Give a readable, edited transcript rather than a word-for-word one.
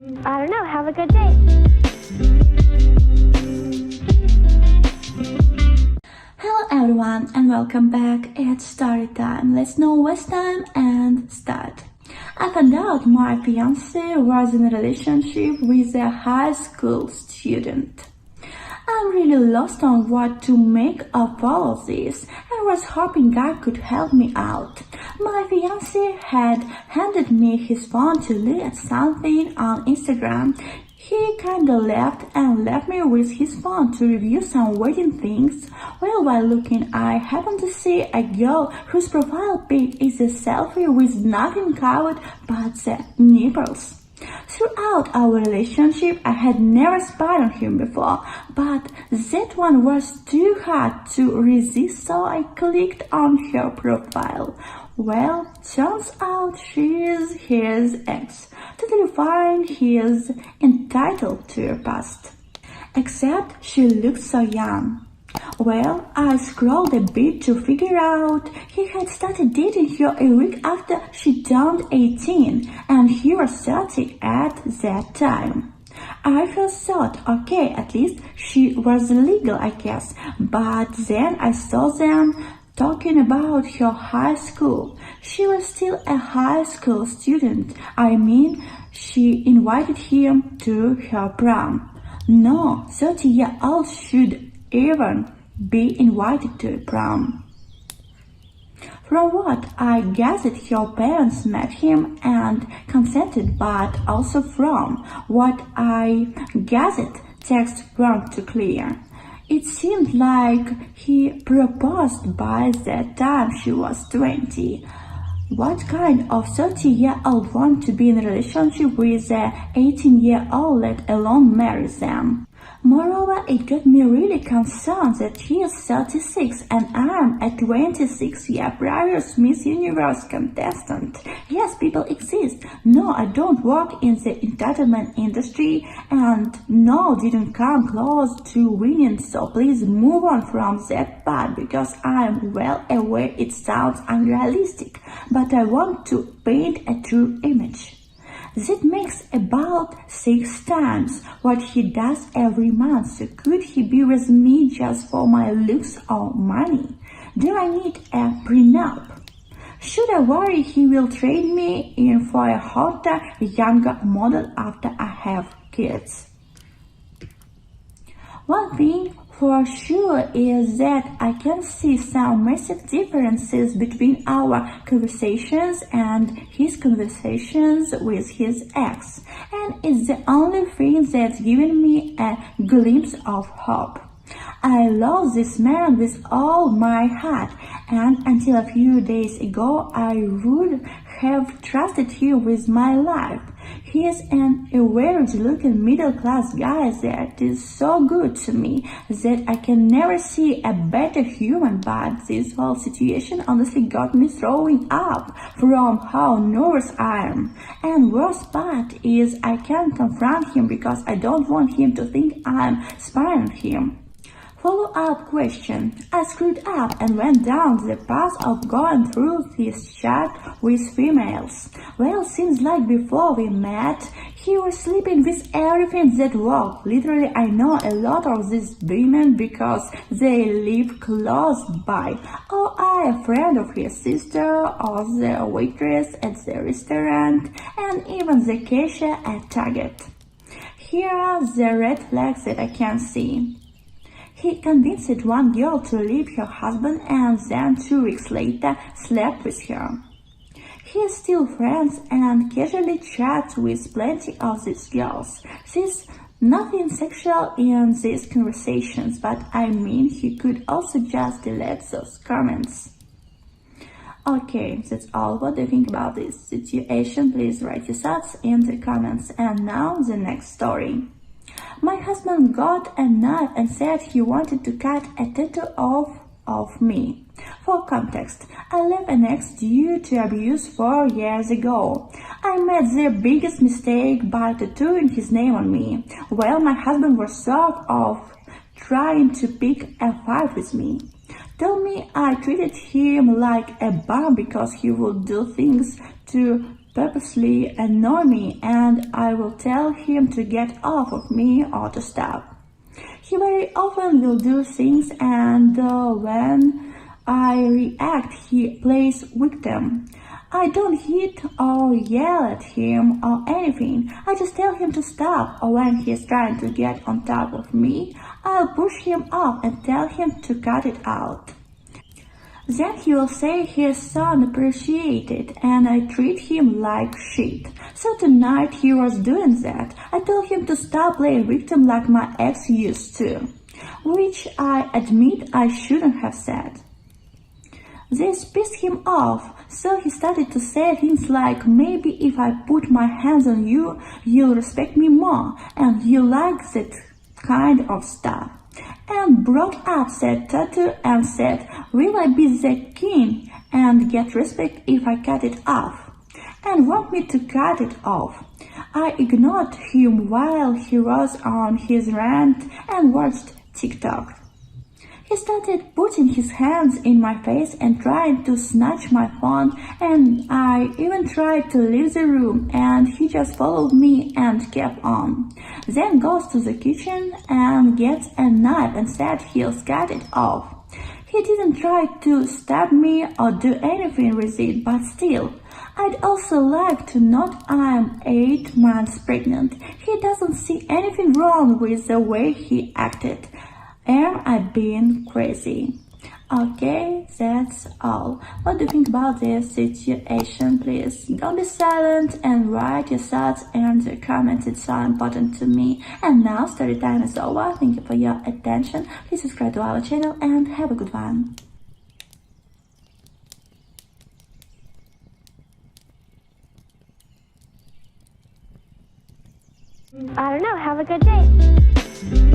I don't know, have a good day. Hello everyone and welcome back. It's story time. Let's not waste time and start. I found out my fiancé was in a relationship with a high school student. I'm really lost on what to make of all of this and was hoping God could help me out. My fiancé had handed me his phone to look at something on Instagram. He kinda left me with his phone to review some wedding things. Well, while looking, I happened to see a girl whose profile pic is a selfie with nothing covered but the nipples. Throughout our relationship, I had never spied on him before, but that one was too hard to resist, so I clicked on her profile. Well, turns out she is his ex. Totally fine, he is entitled to her past. Except she looked so young. Well, I scrolled a bit to figure out he had started dating her a week after she turned 18, and he was 30 at that time. I first thought, okay, at least she was legal, I guess, but then I saw them talking about her high school. She was still a high school student. I mean, she invited him to her prom. No 30-year-old should even be invited to a prom. From what I gathered, her parents met him and consented, but also from what I gathered, texts weren't too clear. It seemed like he proposed by the time she was 20. What kind of 30-year-old want to be in a relationship with a 18-year-old, let alone marry them? Moreover, it got me really concerned that he is 36 and I'm a 26-year prior Miss Universe contestant. Yes, people exist. No, I don't work in the entertainment industry, and no, didn't come close to winning, so please move on from that part because I'm well aware it sounds unrealistic, but I want to paint a true image. That makes about 6 times what he does every month, so could he be with me just for my looks or money? Do I need a prenup? Should I worry he will trade me in for a hotter, younger model after I have kids? One thing for sure is that I can see some massive differences between our conversations and his conversations with his ex, and it's the only thing that's given me a glimpse of hope. I love this man with all my heart, and until a few days ago I would have trusted him with my life. He is an average-looking middle-class guy that is so good to me that I can never see a better human, but this whole situation honestly got me throwing up from how nervous I am. And worst part is I can't confront him because I don't want him to think I'm spying on him. Follow-up question. I screwed up and went down the path of going through this chat with females. Well, seems like before we met, he was sleeping with everything that walked. Literally, I know a lot of these women because they live close by. Or I'm a friend of his sister, or the waitress at the restaurant, and even the cashier at Target. Here are the red flags that I can see. He convinced one girl to leave her husband and then 2 weeks later slept with her. He is still friends and casually chats with plenty of these girls. There's nothing sexual in these conversations, but I mean he could also just delete those comments. Okay, that's all. What do you think about this situation? Please write your thoughts in the comments. And now the next story. My husband got a knife and said he wanted to cut a tattoo off of me. For context, I left an ex due to abuse 4 years ago. I made the biggest mistake by tattooing his name on me. Well, my husband was sort of trying to pick a fight with me. Told me I treated him like a bum because he would do things to purposely annoy me, and I will tell him to get off of me or to stop. He very often will do things, and when I react, he plays victim. I don't hit or yell at him or anything. I just tell him to stop, or when he's trying to get on top of me, I'll push him off and tell him to cut it out. Then he will say he's so unappreciated and I treat him like shit. So tonight he was doing that. I told him to stop playing victim like my ex used to, which I admit I shouldn't have said. This pissed him off, so he started to say things like, maybe if I put my hands on you, you'll respect me more, and you like that kind of stuff. And brought up that tattoo and said, will I be the king and get respect if I cut it off? And want me to cut it off. I ignored him while he was on his rant and watched TikTok. He started putting his hands in my face and trying to snatch my phone, and I even tried to leave the room, and he just followed me and kept on. Then goes to the kitchen and gets a knife and said he'll cut it off. He didn't try to stab me or do anything with it, but still. I'd also like to note I'm 8 months pregnant. He doesn't see anything wrong with the way he acted. Am I being crazy? Okay, that's all. What do you think about this situation? Please don't be silent and write your thoughts in the comments. It's so important to me. And now story time is over. Thank you for your attention. Please subscribe to our channel and have a good one. I don't know. Have a good day.